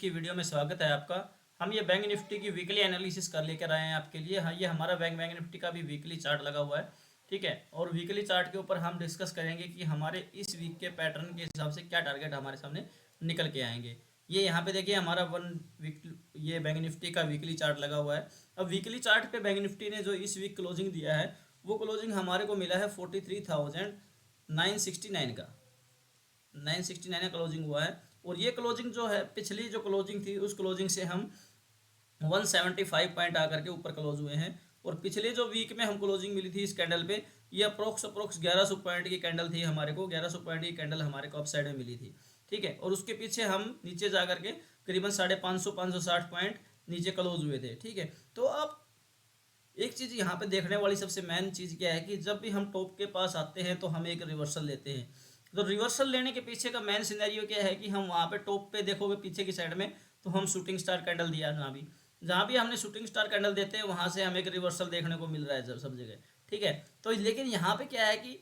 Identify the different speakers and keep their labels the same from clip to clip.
Speaker 1: की वीडियो में स्वागत है आपका। हम ये बैंक निफ्टी की वीकली एनालिसिस कर लेकर आए हैं आपके लिए। हाँ, ये हमारा बैंक निफ्टी का भी वीकली चार्ट लगा हुआ है, ठीक है। और वीकली चार्ट के ऊपर हम डिस्कस करेंगे कि हमारे इस वीक के पैटर्न के हिसाब से क्या टारगेट हमारे सामने निकल के आएंगे। ये यहाँ पे देखिए हमारा वन वीक ये बैंक निफ्टी का वीकली चार्ट लगा हुआ है। अब वीकली चार्ट पे बैंक निफ्टी ने जो इस वीक क्लोजिंग दिया है वो क्लोजिंग हमारे को मिला है 43,969 का। 969 का क्लोजिंग हुआ है। और ये क्लोजिंग जो है पिछली जो क्लोजिंग थी उस क्लोजिंग से हम 175 पॉइंट आकर के ऊपर क्लोज हुए हैं। और पिछले जो वीक में हम क्लोजिंग मिली थी इस कैंडल पे, ये अप्रोक्स 1100 पॉइंट की कैंडल थी हमारे को। 1100 पॉइंट की कैंडल हमारे को अप साइड में मिली थी, ठीक है। और उसके पीछे हम नीचे जा करके करीबन 550 पॉइंट नीचे क्लोज हुए थे, ठीक है। तो अब एक चीज़ यहाँ पे देखने वाली सबसे मेन चीज़ क्या है कि जब भी हम टॉप के पास आते हैं तो हम एक रिवर्सल लेते हैं। तो रिवर्सल लेने के पीछे का मेन सिनेरियो क्या है कि हम वहाँ पे टॉप पे देखोगे पीछे की साइड में तो हम शूटिंग स्टार कैंडल दिया जहाँ भी हमने शूटिंग स्टार कैंडल देते हैं वहाँ से हमें एक रिवर्सल देखने को मिल रहा है सब जगह, ठीक है। तो लेकिन यहाँ पे क्या है कि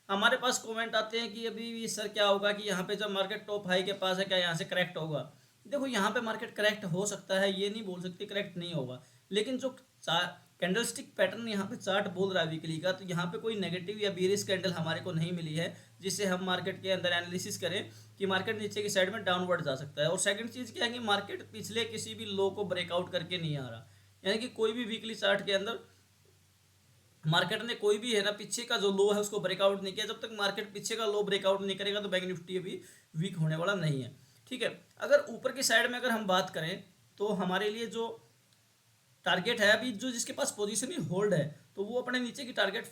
Speaker 1: हमारे पास कमेंट आते हैं कि अभी सर क्या होगा कि यहाँ पे जब मार्केट टॉप हाई के पास है क्या यहाँ से करेक्ट होगा। देखो यहाँ पे मार्केट करेक्ट हो सकता है, ये नहीं बोल सकती करेक्ट नहीं होगा। लेकिन जो कैंडलस्टिक पैटर्न यहाँ पे चार्ट बोल रहा है वीकली का, तो यहाँ पे कोई नेगेटिव या बीरिश कैंडल हमारे को नहीं मिली है जिससे हम मार्केट के अंदर एनालिसिस करें कि मार्केट नीचे की साइड में डाउनवर्ड जा सकता है। और सेकंड चीज़ क्या है कि मार्केट पिछले किसी भी लो को ब्रेकआउट करके नहीं आ रहा, यानी कि कोई भी वीकली चार्ट के अंदर मार्केट ने कोई भी है ना पीछे का जो लो है उसको ब्रेकआउट नहीं किया। जब तक मार्केट पीछे का लो ब्रेकआउट नहीं करेगा तो बैंक निफ्टी अभी वीक होने वाला नहीं है, ठीक है। अगर ऊपर की साइड में अगर हम बात करें तो हमारे लिए जो टारगेट है अभी जो जिसके पास पोजीशन ही होल्ड है तो वो अपने नीचे की टारगेट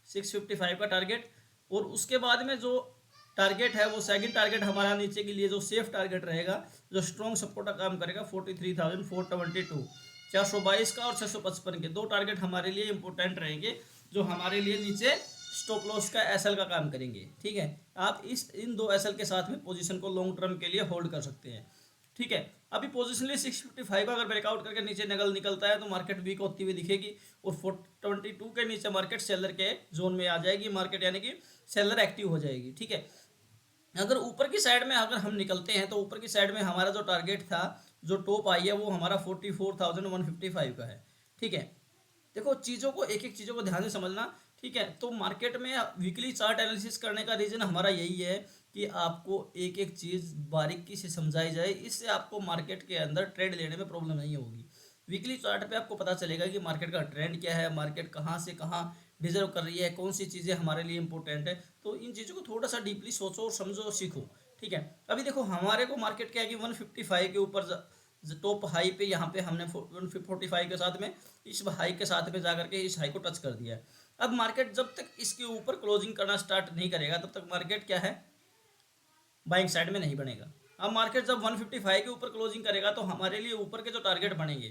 Speaker 1: 655 का टारगेट। और उसके बाद में जो टारगेट है वो सेकंड टारगेट हमारा नीचे के लिए जो सेफ टारगेट रहेगा, जो स्ट्रॉन्ग सपोर्ट का काम करेगा 43,422, 422 का और 655 के दो टारगेट हमारे लिए इंपॉर्टेंट रहेंगे जो हमारे लिए नीचे स्टॉप लॉस का एसएल का काम करेंगे, ठीक है। आप इन दो एसएल के साथ में पोजीशन को लॉन्ग टर्म के लिए होल्ड कर सकते हैं, ठीक है। अभी पोजिशनली 655 अगर ब्रेकआउट करके नीचे निकलता है तो मार्केट वीक होती हुई दिखेगी और 422 के नीचे मार्केट सेलर के जोन में आ जाएगी मार्केट, यानी कि सेलर एक्टिव हो जाएगी, ठीक है। अगर ऊपर की साइड में अगर हम निकलते हैं तो ऊपर की साइड में हमारा जो टारगेट था जो टॉप आई है वो हमारा 44,155 का है, ठीक है। देखो चीज़ों को एक एक चीज़ों को ध्यान से समझना, ठीक है। तो मार्केट में वीकली चार्ट एनालिसिस करने का रीज़न हमारा यही है कि आपको एक एक चीज़ बारीकी से समझाई जाए, इससे आपको मार्केट के अंदर ट्रेड लेने में प्रॉब्लम नहीं होगी। वीकली चार्ट पे आपको पता चलेगा कि मार्केट का ट्रेंड क्या है, मार्केट कहाँ से कहाँ डिजर्व कर रही है, कौन सी चीज़ें हमारे लिए इंपॉर्टेंट है। तो इन चीज़ों को थोड़ा सा डीपली सोचो और समझो और सीखो, ठीक है। अभी देखो हमारे को मार्केट क्या है कि 155 के ऊपर टॉप हाई पे यहाँ पे हमने 145 के साथ में इस हाई के साथ में जाकर के इस हाई को टच कर दिया है। अब मार्केट जब तक इसके ऊपर क्लोजिंग करना स्टार्ट नहीं करेगा तब तक मार्केट क्या है बाइंग साइड में नहीं बनेगा। अब मार्केट जब 155 के ऊपर क्लोजिंग करेगा तो हमारे लिए ऊपर के जो टारगेट बनेंगे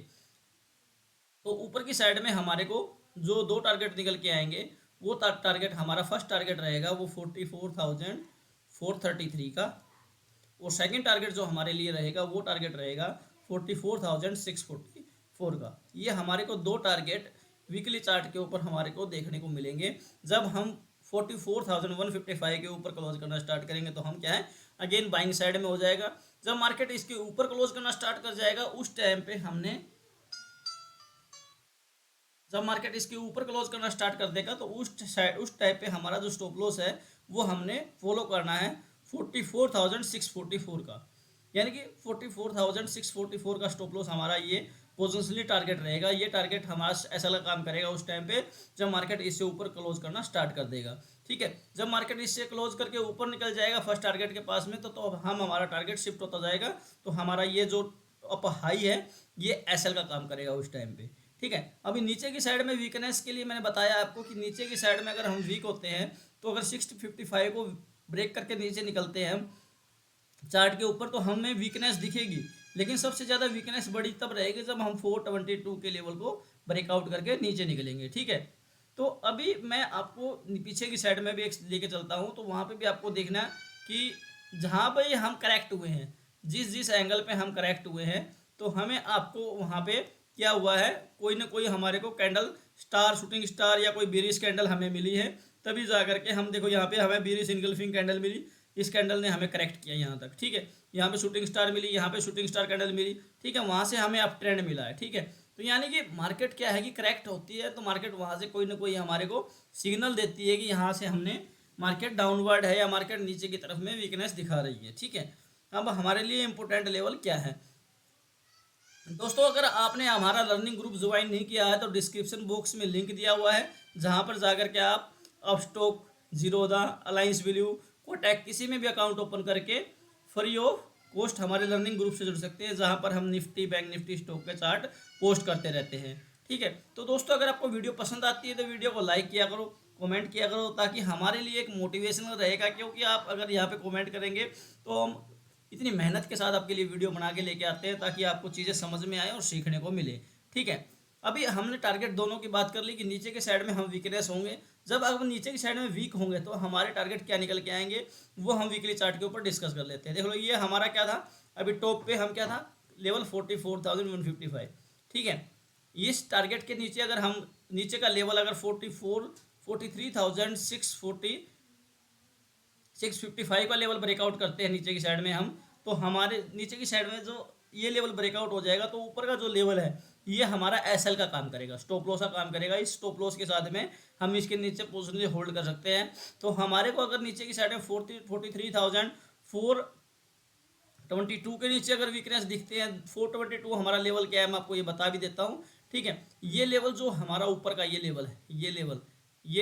Speaker 1: तो ऊपर की साइड में हमारे को जो दो टारगेट निकल के आएंगे वो टारगेट हमारा फर्स्ट टारगेट रहेगा वो 44,433 का। और सेकंड टारगेट जो हमारे लिए रहेगा वो टारगेट रहेगा 44,644 का। ये हमारे को दो टारगेट वीकली चार्ट के ऊपर हमारे को देखने को मिलेंगे। जब हम 44,155 के ऊपर क्लोज करना स्टार्ट करेंगे तो हम क्या है अगेन बाइंग साइड में हो जाएगा। जब मार्केट इसके ऊपर क्लोज करना स्टार्ट कर जाएगा उस टाइम पे हमने जब मार्केट इसके ऊपर क्लोज करना स्टार्ट कर देगा तो उस टाइप पे हमारा जो स्टॉप लॉस है वो हमने फॉलो करना है 44,644 का, यानी कि 44,644 का स्टॉप लॉस हमारा ये पोजिशनली टारगेट रहेगा। ये टारगेट हमारा ऐसा काम करेगा उस टाइम पे जब मार्केट इससे ऊपर क्लोज करना स्टार्ट कर देगा, ठीक है। जब मार्केट इससे क्लोज करके ऊपर निकल जाएगा फर्स्ट टारगेट के पास में तो हम हमारा टारगेट शिफ्ट होता जाएगा। तो हमारा ये जो अप हाई है ये एसएल का काम करेगा उस टाइम पे, ठीक है। अभी नीचे की साइड में वीकनेस के लिए मैंने बताया आपको कि नीचे की साइड में अगर हम वीक होते हैं तो अगर 655 को ब्रेक करके नीचे निकलते हैं हम चार्ट के ऊपर तो हमें वीकनेस दिखेगी। लेकिन सबसे ज़्यादा वीकनेस बड़ी तब रहेगी जब हम 422 के लेवल को ब्रेकआउट करके नीचे निकलेंगे, ठीक है। तो अभी मैं आपको पीछे की साइड में भी एक लेके चलता हूँ तो वहाँ पे भी आपको देखना कि जहाँ पे हम करेक्ट हुए हैं जिस एंगल पे हम करेक्ट हुए हैं तो हमें आपको वहाँ पे क्या हुआ है कोई ना कोई हमारे को कैंडल स्टार शूटिंग स्टार या कोई बेरिश कैंडल हमें मिली है। तभी जा करके हम देखो यहाँ पे हमें बेरिश इनगल्फिंग कैंडल मिली इस कैंडल ने हमें करेक्ट किया यहाँ तक, ठीक है। यहाँ पे शूटिंग स्टार मिली, यहाँ पे शूटिंग स्टार कैंडल मिली, ठीक है, वहाँ से हमें अप ट्रेंड मिला है, ठीक है। तो यानी कि मार्केट क्या है कि करेक्ट होती है तो मार्केट वहाँ से कोई ना कोई हमारे को सिग्नल देती है कि यहाँ से हमने मार्केट डाउनवर्ड है या मार्केट नीचे की तरफ में वीकनेस दिखा रही है, ठीक है। अब हमारे लिए इंपॉर्टेंट लेवल क्या है दोस्तों, अगर आपने हमारा लर्निंग ग्रुप ज्वाइन नहीं किया है तो डिस्क्रिप्शन बॉक्स में लिंक दिया हुआ है, जहां पर जाकर के आप अपस्टॉक, जीरोधा, अलायंस वैल्यू, कोटैक किसी में भी अकाउंट ओपन करके फ्री ऑफ कॉस्ट हमारे लर्निंग ग्रुप से जुड़ सकते हैं, जहां पर हम निफ्टी, बैंक निफ्टी, स्टॉक के चार्ट पोस्ट करते रहते हैं, ठीक है। तो दोस्तों अगर आपको वीडियो पसंद आती है तो वीडियो को लाइक किया करो, कमेंट किया करो, ताकि हमारे लिए एक मोटिवेशनल रहेगा, क्योंकि आप अगर यहाँ पे कमेंट करेंगे तो हम इतनी मेहनत के साथ आपके लिए वीडियो बना के लेके आते हैं ताकि आपको चीज़ें समझ में आए और सीखने को मिले, ठीक है। अभी हमने टारगेट दोनों की बात कर ली कि नीचे के साइड में हम वीकनेस होंगे, जब अब नीचे की साइड में वीक होंगे तो हमारे टारगेट क्या निकल के आएंगे वो हम वीकली चार्ट के ऊपर डिस्कस कर लेते हैं। देख लो ये हमारा क्या था, अभी टॉप पे हम क्या था, लेवल 44,155, ठीक है। इस टारगेट के नीचे अगर हम नीचे का लेवल अगर 43,655 का लेवल ब्रेकआउट करते हैं नीचे की साइड में हम, तो हमारे नीचे की साइड में जो ये लेवल ब्रेकआउट हो जाएगा तो ऊपर का जो लेवल है ये हमारा एसएल का काम करेगा, स्टॉप लॉस का काम करेगा। इस स्टॉप लॉस के साथ में हम इसके नीचे पोजीशन होल्ड कर सकते हैं। तो हमारे को अगर नीचे की साइड में 43,422 के नीचे अगर वीकनेस दिखते हैं, 422 हमारा लेवल क्या है मैं आपको ये बता भी देता हूँ, ठीक है। ये लेवल जो हमारा ऊपर का ये लेवल है, ये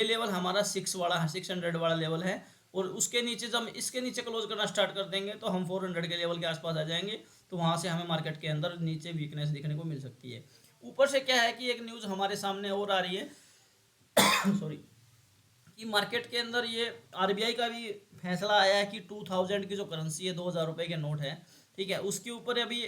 Speaker 1: लेवल हमारा 600 वाला लेवल है, और उसके नीचे जब हम इसके नीचे क्लोज करना स्टार्ट कर देंगे तो हम 400 के लेवल के आसपास आ जाएंगे, तो वहाँ से हमें मार्केट के अंदर नीचे वीकनेस दिखने को मिल सकती है। ऊपर से क्या है कि एक न्यूज़ हमारे सामने और आ रही है सॉरी, कि मार्केट के अंदर ये आरबीआई का भी फैसला आया है कि 2000 की जो करेंसी है, 2000 रुपये के नोट है, ठीक है, उसके ऊपर अभी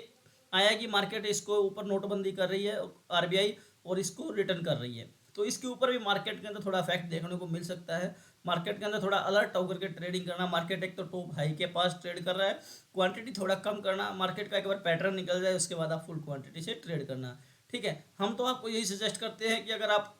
Speaker 1: आया कि मार्केट इसको ऊपर नोटबंदी कर रही है आरबीआई, और इसको रिटर्न कर रही है। तो इसके ऊपर भी मार्केट के अंदर थोड़ा इफेक्ट देखने को मिल सकता है। मार्केट के अंदर थोड़ा अलर्ट होकर के ट्रेडिंग करना, मार्केट एक तो टॉप हाई के पास ट्रेड कर रहा है, क्वांटिटी थोड़ा कम करना, मार्केट का एक बार पैटर्न निकल जाए उसके बाद आप फुल क्वांटिटी से ट्रेड करना, ठीक है। हम तो आपको यही सजेस्ट करते हैं कि अगर आप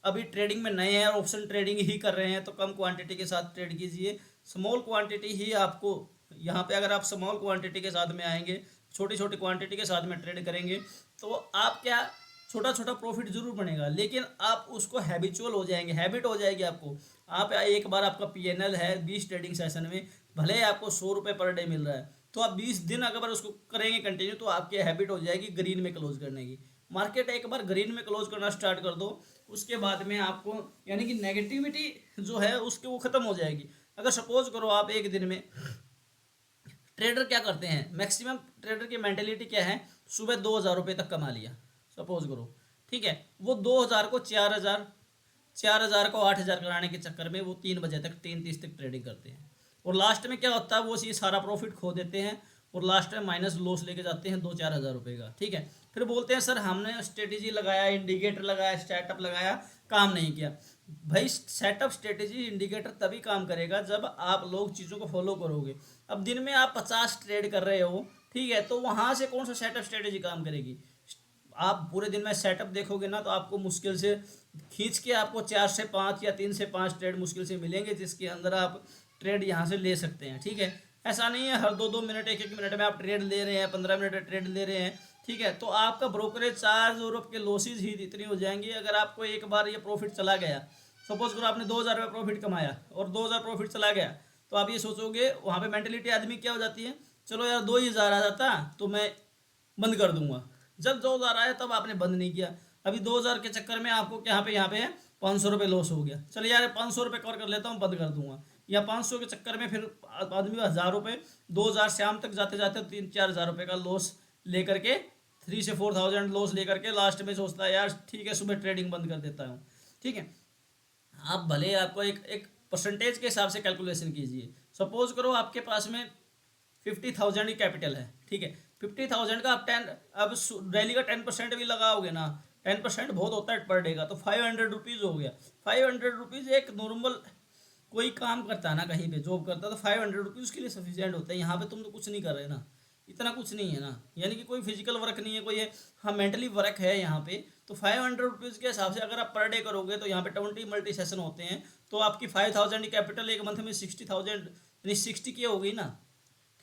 Speaker 1: अभी ट्रेडिंग में नए हैं और ऑप्शन ट्रेडिंग ही कर रहे हैं तो कम क्वांटिटी के साथ ट्रेड कीजिए, स्मॉल क्वांटिटी ही आपको यहाँ पे अगर आप स्मॉल क्वांटिटी के साथ में आएंगे, छोटी छोटी क्वांटिटी के साथ में ट्रेड करेंगे तो आप क्या छोटा छोटा प्रॉफिट जरूर बनेगा, लेकिन आप उसको हैबिचुअल हो जाएंगे, हैबिट हो जाएगी आपको। आप एक बार आपका पीएनएल है 20 ट्रेडिंग सेशन में, भले ही आपको 100 रुपये पर डे मिल रहा है, तो आप 20 दिन अगर उसको करेंगे कंटिन्यू तो आपकी हैबिट हो जाएगी ग्रीन में क्लोज करने की। मार्केट एक बार ग्रीन में क्लोज करना स्टार्ट कर दो, उसके बाद में आपको यानी कि नेगेटिविटी जो है उसके वो ख़त्म हो जाएगी। अगर सपोज करो आप एक दिन में, ट्रेडर क्या करते हैं, मैक्सिमम ट्रेडर की मेंटेलिटी क्या है, सुबह 2000 रुपये तक कमा लिया सपोज करो, ठीक है, वो 2000 को 4000 को 8000 कराने के चक्कर में वो 3 बजे तक 3:30 तक ट्रेडिंग करते हैं, और लास्ट में क्या होता है वो ये सारा प्रॉफिट खो देते हैं और लास्ट में माइनस लॉस लेके जाते हैं 2-4 हज़ार रुपये का, ठीक है। फिर बोलते हैं सर हमने स्ट्रेटेजी लगाया, इंडिकेटर लगाया, स्टार्टअप लगाया, काम नहीं किया। भाई सेटअप, स्ट्रेटेजी, इंडिकेटर तभी काम करेगा जब आप लोग चीज़ों को फॉलो करोगे। अब दिन में आप 50 ट्रेड कर रहे हो, ठीक है, तो वहाँ से कौन सा सेटअप स्ट्रेटेजी काम करेगी। आप पूरे दिन में सेटअप देखोगे ना तो आपको मुश्किल से खींच के आपको 4 से 5 या 3 से 5 ट्रेड मुश्किल से मिलेंगे जिसके अंदर आप ट्रेड यहाँ से ले सकते हैं, ठीक है। ऐसा नहीं है हर 2-2 मिनट 1-1 मिनट में आप ट्रेड ले रहे हैं, 15 मिनट में ट्रेड ले रहे हैं, ठीक है, तो आपका ब्रोकरेज चार्ज और आपके लॉसेज ही इतनी हो जाएंगी। अगर आपको एक बार ये प्रॉफिट चला गया, सपोज करो आपने 2000 रुपये प्रॉफिट कमाया और 2000 प्रॉफिट चला गया, तो आप ये सोचोगे, वहाँ पे मेंटेलिटी आदमी क्या हो जाती है, चलो यार 2000 आ जाता तो मैं बंद कर दूंगा। जब 2000 आया तब आपने बंद नहीं किया, अभी 2000 के चक्कर में आपको यहाँ पे है 500 रुपये लॉस हो गया, चलिए यार 500 रुपये कवर कर लेता हूँ, बंद कर दूंगा। या 500 के चक्कर में फिर आदमी 1000 रुपये, 2000 शाम तक जाते जाते 3-4 हज़ार रुपये का लॉस लेकर के, 3 से 4000 लॉस लेकर के लास्ट में सोचता है यार ठीक है सुबह ट्रेडिंग बंद कर देता हूँ, ठीक है। आप भले आपको एक परसेंटेज के हिसाब से कैलकुलेशन कीजिए। सपोज करो आपके पास में 50,000 की कैपिटल है, ठीक है, 50,000 का आप 10 अब डेली का 10% भी लगाओगे ना, 10% बहुत होता है पर डे का, तो 500 रुपीज़ हो गया। 500 रुपीज़ एक नॉर्मल कोई काम करता है ना, कहीं पे जॉब करता है, तो 500 रुपीज़ उसके लिए सफिशिएंट होता है। यहाँ पे तुम तो कुछ नहीं कर रहे ना, इतना कुछ नहीं है ना, यानी कि कोई फिजिकल वर्क नहीं है, कोई है हाँ मेंटली वर्क है यहाँ पे। तो 500 रुपीज़ के हिसाब से अगर आप पर डे करोगे तो यहाँ पे 20 मल्टी सेशन होते हैं, तो आपकी 5000 की कैपिटल एक मंथ में 60,000 यानी 60K हो गई ना।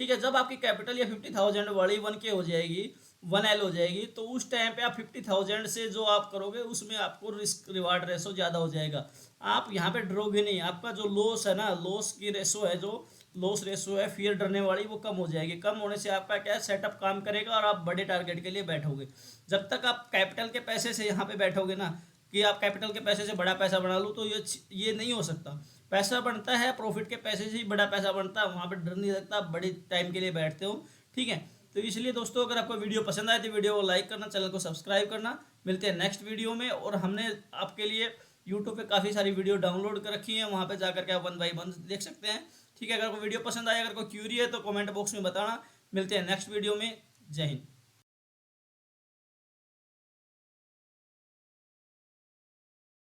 Speaker 1: ठीक है, जब आपकी कैपिटल या 50,000 वाली 1K हो जाएगी, 1L हो जाएगी, तो उस टाइम पे आप 50,000 से जो आप करोगे उसमें आपको रिस्क रिवार्ड रेशो ज़्यादा हो जाएगा। आप यहाँ पे डरोगे नहीं, आपका जो लॉस है ना, लॉस की रेशो है, जो लॉस रेशो है फियर डरने वाली, वो कम हो जाएगी। कम होने से आपका क्या है, सेटअप काम करेगा और आप बड़े टारगेट के लिए बैठोगे। जब तक आप कैपिटल के पैसे से यहाँ पे बैठोगे ना, कि आप कैपिटल के पैसे से बड़ा पैसा बना लो, तो ये नहीं हो सकता। पैसा बनता है प्रॉफिट के पैसे से ही, बड़ा पैसा बनता है, वहाँ पे डर नहीं लगता, आप बड़े टाइम के लिए बैठते हो। ठीक है, तो इसलिए दोस्तों अगर आपको वीडियो पसंद आए तो वीडियो को लाइक करना, चैनल को सब्सक्राइब करना। मिलते हैं नेक्स्ट वीडियो में। और हमने आपके लिए यूट्यूब पे काफ़ी सारी वीडियो डाउनलोड कर रखी है, वहाँ पे जाकर के आप 1 बाय 1 देख सकते हैं। ठीक है, अगर कोई वीडियो पसंद आए, अगर कोई क्यूरी है तो कमेंट बॉक्स में बताना। मिलते हैं नेक्स्ट वीडियो में। जय हिंद।